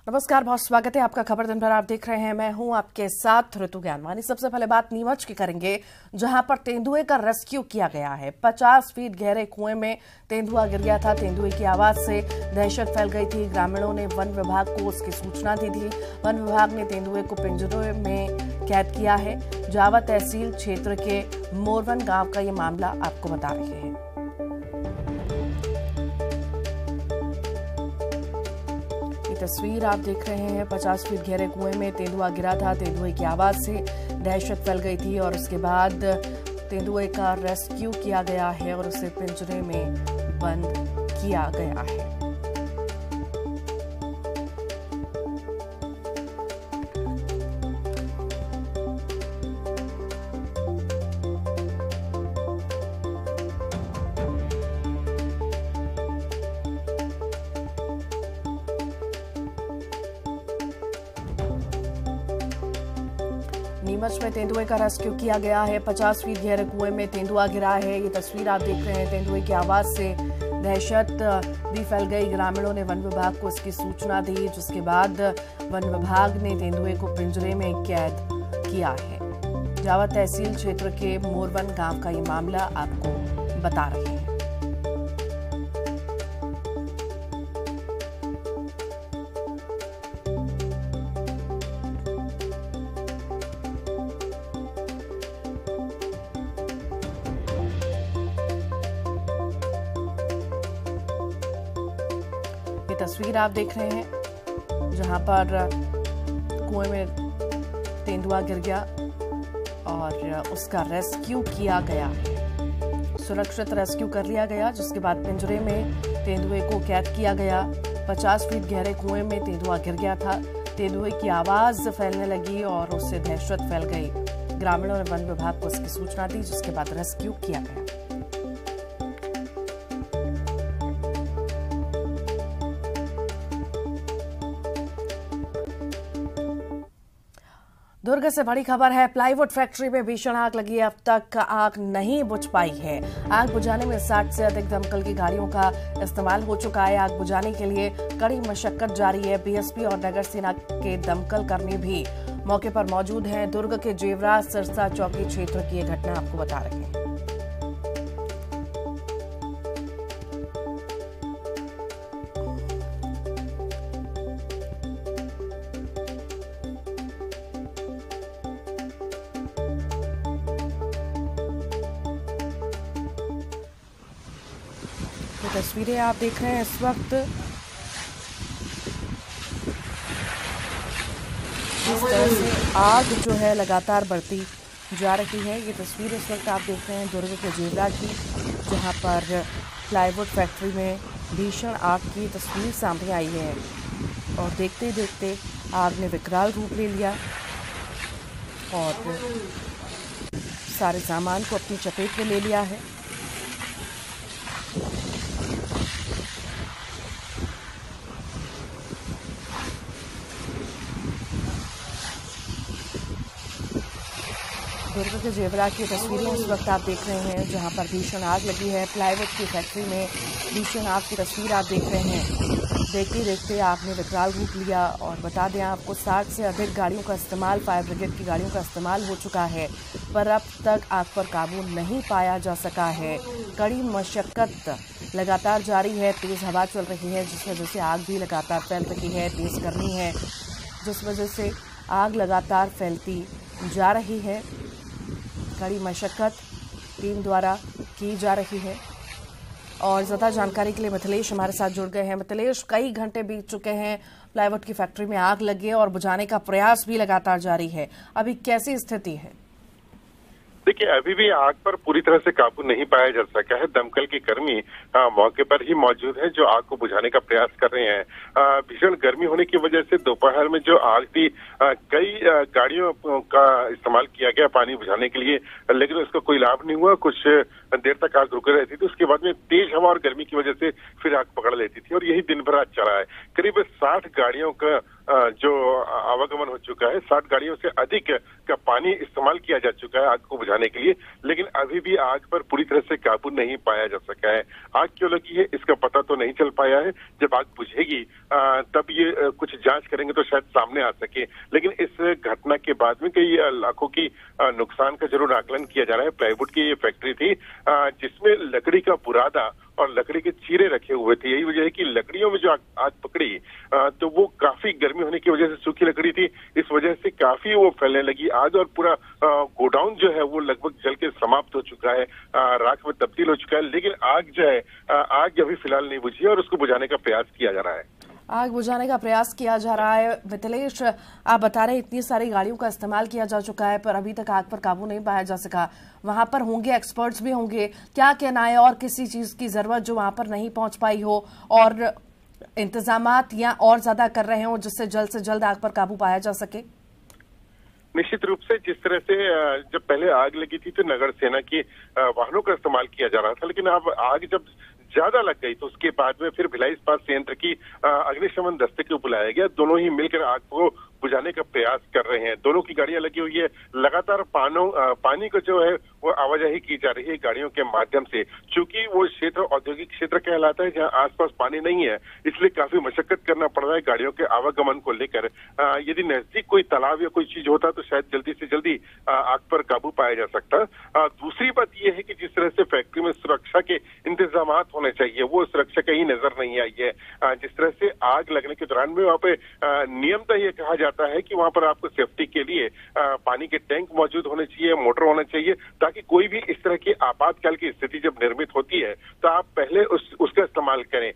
नमस्कार, बहुत स्वागत है आपका खबर दिन भर आप देख रहे हैं। मैं हूं आपके साथ ऋतु ज्ञानवानी। सबसे पहले बात नीमच की करेंगे, जहां पर तेंदुए का रेस्क्यू किया गया है। 50 फीट गहरे कुएं में तेंदुआ गिर गया था। तेंदुए की आवाज से दहशत फैल गई थी। ग्रामीणों ने वन विभाग को उसकी सूचना दी थी। वन विभाग ने तेंदुए को पिंजरे में कैद किया है। जावा तहसील क्षेत्र के मोरवन गांव का ये मामला आपको बता रहे हैं। तस्वीर आप देख रहे हैं, 50 फीट गहरे कुएं में तेंदुआ गिरा था। तेंदुए की आवाज से दहशत फैल गई थी और उसके बाद तेंदुए का रेस्क्यू किया गया है और उसे पिंजरे में बंद किया गया है। नीमच में तेंदुए का रेस्क्यू किया गया है। 50 फीट गहरे कुएं में तेंदुआ गिरा है। ये तस्वीर आप देख रहे हैं। तेंदुए की आवाज से दहशत भी फैल गई। ग्रामीणों ने वन विभाग को इसकी सूचना दी, जिसके बाद वन विभाग ने तेंदुए को पिंजरे में कैद किया है। जावा तहसील क्षेत्र के मोरवन गांव का ये मामला आपको बता रहे हैं। ये तस्वीर आप देख रहे हैं, जहां पर कुएं में तेंदुआ गिर गया और उसका रेस्क्यू किया गया। सुरक्षित रेस्क्यू कर लिया गया, जिसके बाद पिंजरे में तेंदुए को कैद किया गया। 50 फीट गहरे कुएं में तेंदुआ गिर गया था। तेंदुए की आवाज फैलने लगी और उससे दहशत फैल गई। ग्रामीणों ने वन विभाग को इसकी सूचना दी, जिसके बाद रेस्क्यू किया गया। दुर्ग से बड़ी खबर है। प्लाईवुड फैक्ट्री में भीषण आग लगी है। अब तक आग नहीं बुझ पाई है। आग बुझाने में 60 से अधिक दमकल की गाड़ियों का इस्तेमाल हो चुका है। आग बुझाने के लिए कड़ी मशक्कत जारी है। बीएसपी और नगर सेना के दमकल कर्मी भी मौके पर मौजूद हैं। दुर्ग के जेवराज सिरसा चौकी क्षेत्र की यह घटना आपको बता रहे हैं। तस्वीरें आप देख रहे हैं इस वक्त, इस तरह से आग जो है लगातार बढ़ती जा रही है। ये तस्वीर इस वक्त आप देख रहे हैं दुर्ग के जेवरा की, जहां पर प्लाईवुड फैक्ट्री में भीषण आग की तस्वीर सामने आई है और देखते ही देखते आग ने विकराल रूप ले लिया और सारे सामान को अपनी चपेट में ले लिया है। दुर्ग के जेवरा की तस्वीरें इस वक्त आप देख रहे हैं, जहां पर भीषण आग लगी है। प्लाईवुड की फैक्ट्री में भीषण आग की तस्वीर आप देख रहे हैं। देखते देखते आग ने विकराल रूप लिया और बता दें आपको, 60 से अधिक गाड़ियों का इस्तेमाल, फायर ब्रिगेड की गाड़ियों का इस्तेमाल हो चुका है, पर अब तक आग पर काबू नहीं पाया जा सका है। कड़ी मशक्कत लगातार जारी है। तेज हवा चल रही है, जिस वजह से आग भी लगातार फैल रही है। तेज गर्मी है, जिस वजह से आग लगातार फैलती जा रही है। कड़ी मशक्कत टीम द्वारा की जा रही है और ज़्यादा जानकारी के लिए मिथिलेश हमारे साथ जुड़ गए हैं। मिथिलेश, कई घंटे बीत चुके हैं, प्लाईवुड की फैक्ट्री में आग लगी है और बुझाने का प्रयास भी लगातार जारी है। अभी कैसी स्थिति है? देखिए, अभी भी आग पर पूरी तरह से काबू नहीं पाया जा सका है। दमकल के कर्मी मौके पर ही मौजूद हैं, जो आग को बुझाने का प्रयास कर रहे हैं। भीषण गर्मी होने की वजह से दोपहर में जो आग थी, कई गाड़ियों का इस्तेमाल किया गया पानी बुझाने के लिए, लेकिन उसका कोई लाभ नहीं हुआ। कुछ देर तक आग रुके रहती थी, उसके बाद में तेज हवा और गर्मी की वजह से फिर आग पकड़ लेती थी और यही दिन भर आज चला है। करीब 60 गाड़ियों का जो आवागमन हो चुका है, 60 गाड़ियों से अधिक का पानी इस्तेमाल किया जा चुका है आग को बुझाने के लिए, लेकिन अभी भी आग पर पूरी तरह से काबू नहीं पाया जा सका है। आग क्यों लगी है इसका पता तो नहीं चल पाया है। जब आग बुझेगी तब ये कुछ जांच करेंगे तो शायद सामने आ सके, लेकिन इस घटना के बाद में कई लाखों की नुकसान का जरूर आकलन किया जा रहा है। प्लाईवुड की ये फैक्ट्री थी जिसमें लकड़ी का बुरादा और लकड़ी के चीरे रखे हुए थे। यही वजह है कि लकड़ियों में जो आग पकड़ी तो वो काफी गर्मी होने की वजह से सूखी लकड़ी थी, इस वजह से काफी वो फैलने लगी आग और पूरा गोडाउन जो है वो लगभग जल के समाप्त हो चुका है, राख में तब्दील हो चुका है। लेकिन आग जो है आग अभी फिलहाल नहीं बुझी है और उसको बुझाने का प्रयास किया जा रहा है। आग बुझाने का प्रयास किया जा रहा है। मिथिलेश, आप बता रहे हैं इतनी सारी गाड़ियों का इस्तेमाल किया जा चुका है पर अभी तक आग पर काबू नहीं पाया जा सका। वहां पर होंगे एक्सपर्ट्स भी होंगे, क्या कहना है और किसी चीज की जरूरत जो वहां पर नहीं पहुंच पाई हो और इंतजामात या और ज्यादा कर रहे हो जिससे जल्द से जल्द आग पर काबू पाया जा सके? निश्चित रूप से जिस तरह से जब पहले आग लगी थी तो नगर सेना की वाहनों का इस्तेमाल किया जा रहा था, लेकिन अब आग जब ज्यादा लग गई तो उसके बाद में फिर भिलाई इस्पात संयंत्र की अग्निशमन दस्ते को बुलाया गया। दोनों ही मिलकर आग को बुझाने का प्रयास कर रहे हैं। दोनों की गाड़ियां लगी हुई है, लगातार पानी को जो है वो आवाजाही की जा रही है गाड़ियों के माध्यम से। चूंकि वो क्षेत्र औद्योगिक क्षेत्र कहलाता है जहां आसपास पानी नहीं है, इसलिए काफी मशक्कत करना पड़ रहा है गाड़ियों के आवागमन को लेकर। यदि नजदीक कोई तालाब या कोई चीज होता तो शायद जल्दी से जल्दी आग पर काबू पाया जा सकता। दूसरी बात यह है कि जिस तरह से फैक्ट्री में सुरक्षा के इंतजाम होने चाहिए वो सुरक्षा कहीं नजर नहीं आई है। जिस तरह से आग लगने के दौरान में वहाँ पे नियमतः ये कहा जाता है कि वहां पर आपको सेफ्टी के लिए पानी के टैंक मौजूद होने चाहिए, मोटर होना चाहिए, ताकि कोई भी इस तरह की आपातकाल की स्थिति जब निर्मित होती है तो आप पहले उसका इस्तेमाल करें।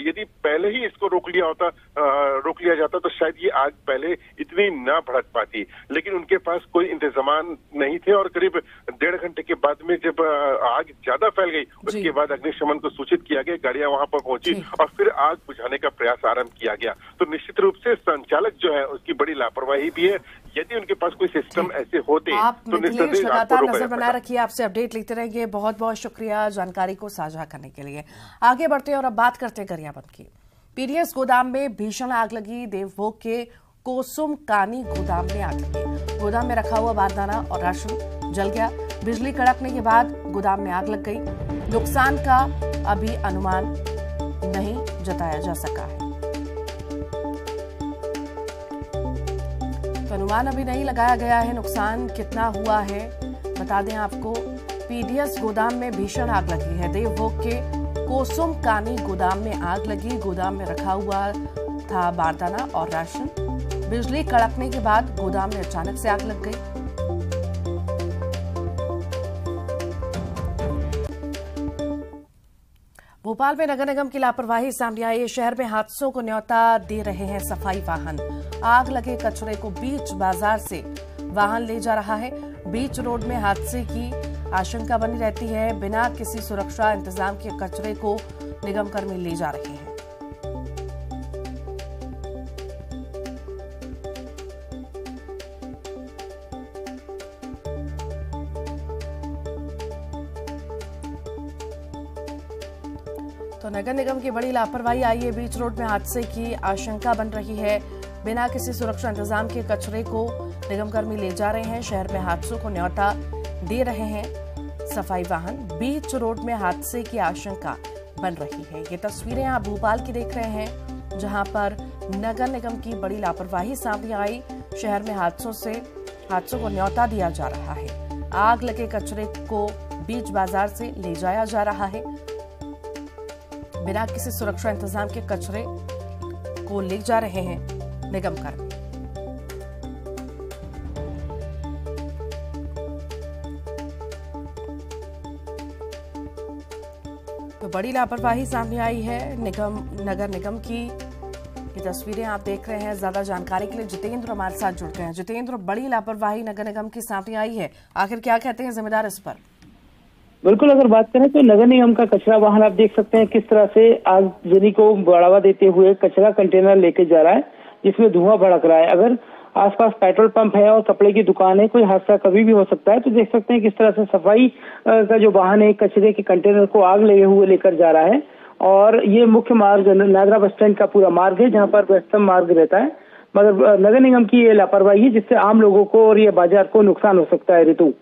यदि पहले ही इसको रोक लिया जाता तो शायद ये आग पहले इतनी ना भड़क पाती, लेकिन उनके पास कोई इंतजाम नहीं थे और करीब 1.5 घंटे के बाद में जब आग ज्यादा फैल गई उसके बाद अग्निशमन को सूचित किया गया, गाड़ियां वहां पर पहुंची और फिर आग बुझाने का प्रयास आरंभ किया गया। तो निश्चित रूप से संचालक जो है उसकी बड़ी लापरवाही भी है। यदि उनके पास कोई सिस्टम ऐसे होते तो मिथिलेश लगातार नजर बनाए रखिए, आपसे अपडेट लेते रहेंगे। बहुत बहुत शुक्रिया जानकारी को साझा करने के लिए। आगे बढ़ते हैं और अब बात करते हैं गरियाबंद की। पीडीएस गोदाम में भीषण आग लगी। देवभोग के कोसुम कानी गोदाम में आग लगी। गोदाम में रखा हुआ बारदाना और राशन जल गया। बिजली कड़कने के बाद गोदाम में आग लग गई। नुकसान का अभी अनुमान नहीं जताया जा सका है, तो अनुमान अभी नहीं लगाया गया है नुकसान कितना हुआ है। बता दें आपको, पीडीएस गोदाम में भीषण आग लगी है। देवभोग के कोसुम कानी गोदाम में आग लगी। गोदाम में रखा हुआ था बारदाना और राशन। बिजली कड़कने के बाद गोदाम में अचानक से आग लग गई। भोपाल में नगर निगम की लापरवाही सामने आई है। शहर में हादसों को न्योता दे रहे हैं सफाई वाहन। आग लगे कचरे को बीच बाजार से वाहन ले जा रहा है। बीच रोड में हादसे की आशंका बनी रहती है। बिना किसी सुरक्षा इंतजाम के कचरे को निगम कर्मी ले जा रहे हैं। तो नगर निगम की बड़ी लापरवाही आई है। बीच रोड में हादसे की आशंका बन रही है। बिना किसी सुरक्षा इंतजाम के कचरे को निगम कर्मी ले जा रहे हैं। शहर में हादसों को न्योता दे रहे हैं सफाई वाहन। बीच रोड में हादसे की आशंका बन रही है। ये तस्वीरें आप भोपाल की देख रहे हैं जहां पर नगर निगम की बड़ी लापरवाही सामने आई। शहर में हादसों को न्योता दिया जा रहा है। आग लगे कचरे को बीच बाजार से ले जाया जा रहा है। बिना किसी सुरक्षा इंतजाम के कचरे को ले जा रहे हैं निगम कर्मी। तो बड़ी लापरवाही सामने आई है नगर निगम की। ये तस्वीरें आप देख रहे हैं। ज्यादा जानकारी के लिए जितेंद्र हमारे साथ जुड़ गए हैं। जितेंद्र, बड़ी लापरवाही नगर निगम की सामने आई है, आखिर क्या कहते हैं जिम्मेदार इस पर? बिल्कुल, अगर बात करें तो नगर निगम का कचरा वाहन आप देख सकते हैं किस तरह से आगजनी को बढ़ावा देते हुए कचरा कंटेनर लेके जा रहा है, जिसमें धुआं भड़क रहा है। अगर आसपास पेट्रोल पंप है और कपड़े की दुकान है, कोई हादसा कभी भी हो सकता है। तो देख सकते हैं किस तरह से सफाई का जो वाहन है कचरे के कंटेनर को आग लगे हुए लेकर जा रहा है और ये मुख्य मार्ग नागरा बस स्टैंड का पूरा मार्ग है जहाँ पर व्यस्तम मार्ग रहता है, मगर नगर निगम की ये लापरवाही है जिससे आम लोगों को और ये बाजार को नुकसान हो सकता है। ऋतु।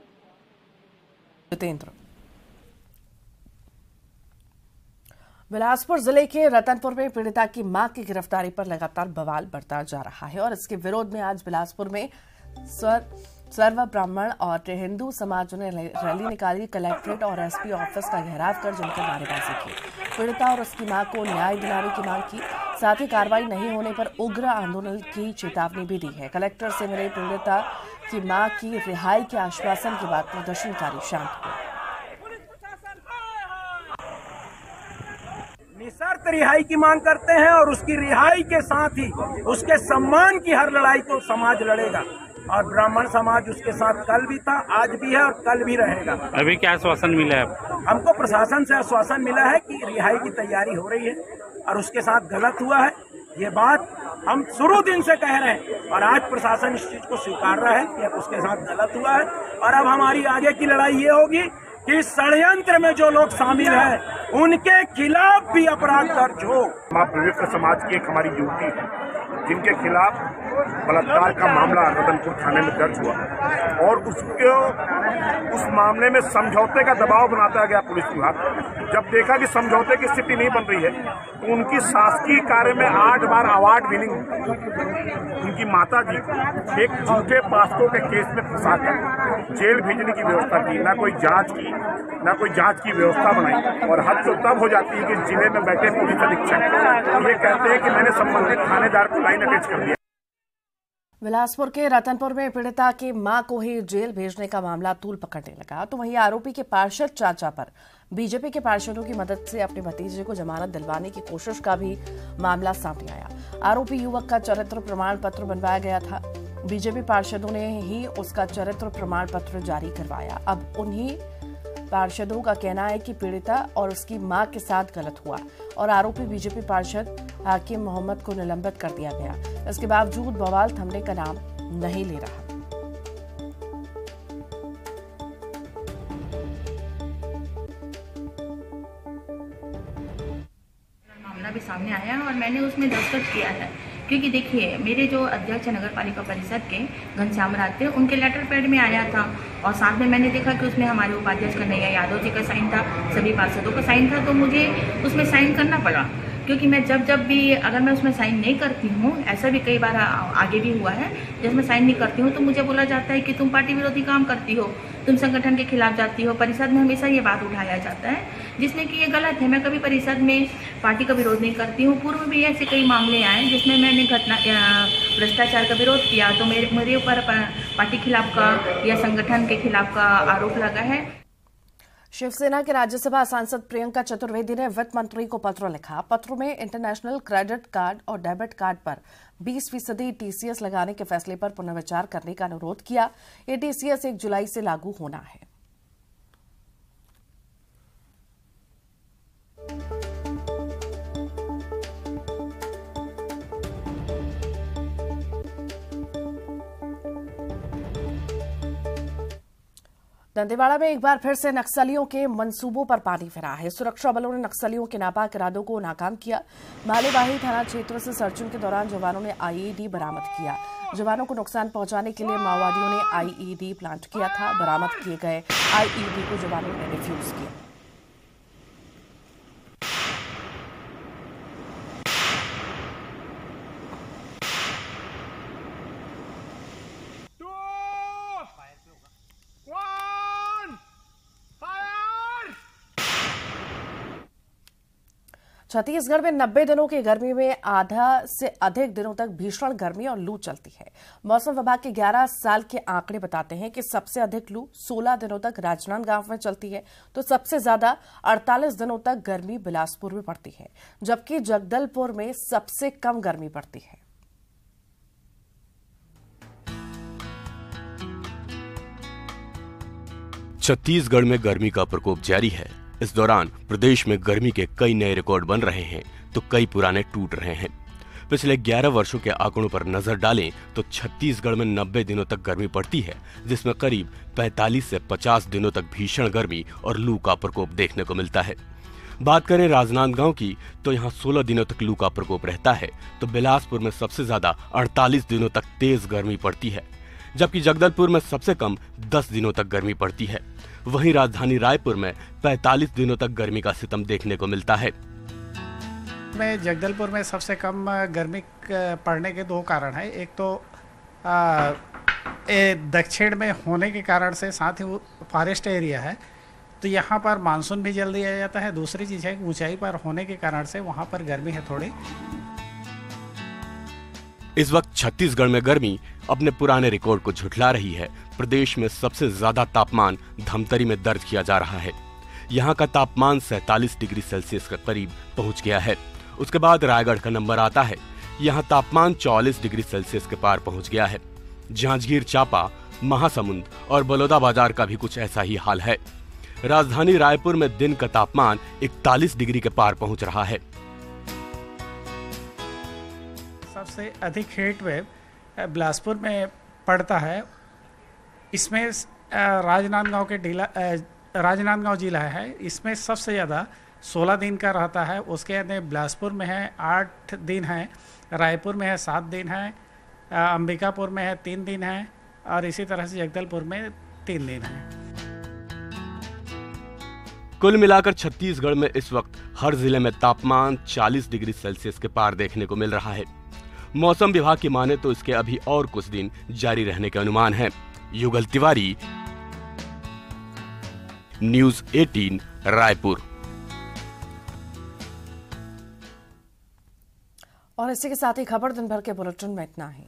बिलासपुर जिले के रतनपुर में पीड़िता की मां की गिरफ्तारी पर लगातार बवाल बढ़ता जा रहा है और इसके विरोध में आज बिलासपुर में सर्व ब्राह्मण और हिंदू समाज ने रैली निकाली। कलेक्ट्रेट और एसपी ऑफिस का घेराव कर जमकर नारेबाजी की। पीड़िता और उसकी मां को न्याय दिलाने की मांग की, साथ ही कार्रवाई नहीं होने पर उग्र आंदोलन की चेतावनी भी दी है। कलेक्टर से मिले पीड़िता की मां की रिहाई के आश्वासन के बाद प्रदर्शनकारी शांत हुए। निशर्त रिहाई की मांग करते हैं और उसकी रिहाई के साथ ही उसके सम्मान की हर लड़ाई को समाज लड़ेगा और ब्राह्मण समाज उसके साथ कल भी था, आज भी है और कल भी रहेगा। अभी क्या आश्वासन मिला है? हमको प्रशासन से आश्वासन मिला है कि रिहाई की तैयारी हो रही है और उसके साथ गलत हुआ है, ये बात हम शुरू दिन से कह रहे हैं और आज प्रशासन इस चीज को स्वीकार रहा है कि उसके साथ गलत हुआ है। और अब हमारी आगे की लड़ाई ये होगी कि षड्यंत्र में जो लोग शामिल हैं उनके खिलाफ भी अपराध दर्ज हो। पवित्र समाज की एक हमारी युवती है जिनके खिलाफ बलात्कार का मामला रतनपुर थाने में दर्ज हुआ और उस मामले में समझौते का दबाव बनाता गया पुलिस विभाग। जब देखा कि समझौते की स्थिति नहीं बन रही है तो उनकी शासकीय कार्य में 8 बार अवार्ड विनिंग उनकी माता जी को एक झूठे पास्को के केस में फंसाकर जेल भेजने की व्यवस्था की। ना कोई जांच की व्यवस्था बनाई और हद तो तब हो जाती है कि जिले में बैठे पुलिस अधीक्षक ये कहते हैं कि मैंने संबंधित थानेदार को लाइन अटैच कर दिया। बिलासपुर के रतनपुर में पीड़िता की मां को ही जेल भेजने का मामला तूल पकड़ने लगा तो वहीं आरोपी के पार्षद चाचा पर बीजेपी के पार्षदों की मदद से अपने भतीजे को जमानत दिलवाने की कोशिश का भी मामला सामने आया। आरोपी युवक का चरित्र प्रमाण पत्र बनवाया गया था। बीजेपी पार्षदों ने ही उसका चरित्र प्रमाण पत्र जारी करवाया। अब उन्हीं पार्षदों का कहना है कि पीड़िता और उसकी मां के साथ गलत हुआ और आरोपी बीजेपी पार्षद हाकिम मोहम्मद को निलंबित कर दिया गया। इसके बावजूद बवाल थमने का नाम नहीं ले रहा। मामला भी सामने आया है और मैंने उसमें दस्तखत किया है क्योंकि देखिए मेरे जो अध्यक्ष नगर पालिका परिषद के घनश्याम राज थे उनके लेटर पैड में आया था और साथ में मैंने देखा कि उसमें हमारे उपाध्यक्ष कन्हैया यादव जी का साइन था, सभी पार्षदों का साइन था, तो मुझे उसमें साइन करना पड़ा क्योंकि मैं जब भी अगर मैं उसमें साइन नहीं करती हूँ, ऐसा भी कई बार आगे भी हुआ है, जब मैं साइन नहीं करती हूँ तो मुझे बोला जाता है कि तुम पार्टी विरोधी काम करती हो, तुम संगठन के खिलाफ जाती हो। परिषद में हमेशा ये बात उठाया जाता है जिसमें कि ये गलत है। मैं कभी परिषद में पार्टी का विरोध नहीं करती हूँ। पूर्व भी ऐसे कई मामले आए जिसमें मैंने भ्रष्टाचार का विरोध किया तो मेरे ऊपर पार्टी खिलाफ का या संगठन के खिलाफ का आरोप लगा है। शिवसेना के राज्यसभा सांसद प्रियंका चतुर्वेदी ने वित्त मंत्री को पत्र लिखा। पत्र में इंटरनेशनल क्रेडिट कार्ड और डेबिट कार्ड पर 20% टीसीएस लगाने के फैसले पर पुनर्विचार करने का अनुरोध किया। ये टीसीएस 1 जुलाई से लागू होना है। दंतेवाड़ा में एक बार फिर से नक्सलियों के मंसूबों पर पानी फिरा है। सुरक्षा बलों ने नक्सलियों के नापाक इरादों को नाकाम किया। मालेबाही थाना क्षेत्र से सर्चिंग के दौरान जवानों ने आईईडी बरामद किया। जवानों को नुकसान पहुंचाने के लिए माओवादियों ने आईईडी प्लांट किया था। बरामद किए गए आईईडी को जवानों ने डिफ्यूज किया। छत्तीसगढ़ में 90 दिनों की गर्मी में आधा से अधिक दिनों तक भीषण गर्मी और लू चलती है। मौसम विभाग के 11 साल के आंकड़े बताते हैं कि सबसे अधिक लू 16 दिनों तक राजनांदगांव में चलती है तो सबसे ज्यादा 48 दिनों तक गर्मी बिलासपुर में पड़ती है, जबकि जगदलपुर में सबसे कम गर्मी पड़ती है। छत्तीसगढ़ में गर्मी का प्रकोप जारी है। इस दौरान प्रदेश में गर्मी के कई नए रिकॉर्ड बन रहे हैं तो कई पुराने टूट रहे हैं। पिछले 11 वर्षों के आंकड़ों पर नजर डालें तो छत्तीसगढ़ में 90 दिनों तक गर्मी पड़ती है, जिसमें करीब 45 से 50 दिनों तक भीषण गर्मी और लू का प्रकोप देखने को मिलता है। बात करें राजनांदगांव की तो यहाँ 16 दिनों तक लू का प्रकोप रहता है, तो बिलासपुर में सबसे ज्यादा 48 दिनों तक तेज गर्मी पड़ती है, जबकि जगदलपुर में सबसे कम 10 दिनों तक गर्मी पड़ती है। वहीं राजधानी रायपुर में 45 दिनों तक गर्मी का सितम देखने को मिलता है। में जगदलपुर में सबसे कम गर्मी पड़ने के दो कारण हैं। एक तो दक्षिण में होने के कारण से, साथ ही वो फॉरेस्ट एरिया है तो यहाँ पर मानसून भी जल्दी आ जाता है। दूसरी चीज़ है ऊंचाई पर होने के कारण से वहाँ पर गर्मी है थोड़ी। इस वक्त छत्तीसगढ़ में गर्मी अपने पुराने रिकॉर्ड को झुठला रही है। प्रदेश में सबसे ज्यादा तापमान धमतरी में दर्ज किया जा रहा है। यहाँ का तापमान 47 डिग्री सेल्सियस के करीब पहुंच गया है। उसके बाद रायगढ़ का नंबर आता है। यहाँ तापमान 44 डिग्री सेल्सियस के पार पहुंच गया है। जांजगीर चांपा, महासमुंद और बलौदाबाजार का भी कुछ ऐसा ही हाल है। राजधानी रायपुर में दिन का तापमान 41 डिग्री के पार पहुंच रहा है। सबसे अधिक हीट वेव बिलासपुर में पड़ता है। इसमें राजनांदगांव जिला है, इसमें सबसे ज़्यादा 16 दिन का रहता है। उसके अंदर बिलासपुर में है 8 दिन है, रायपुर में है 7 दिन है, अंबिकापुर में है 3 दिन है और इसी तरह से जगदलपुर में 3 दिन है। कुल मिलाकर छत्तीसगढ़ में इस वक्त हर जिले में तापमान 40 डिग्री सेल्सियस के पार देखने को मिल रहा है। मौसम विभाग की माने तो इसके अभी और कुछ दिन जारी रहने के अनुमान है। युगल तिवारी, न्यूज़ 18 रायपुर। और इसी के साथ ही खबर दिन भर के बुलेटिन में इतना ही।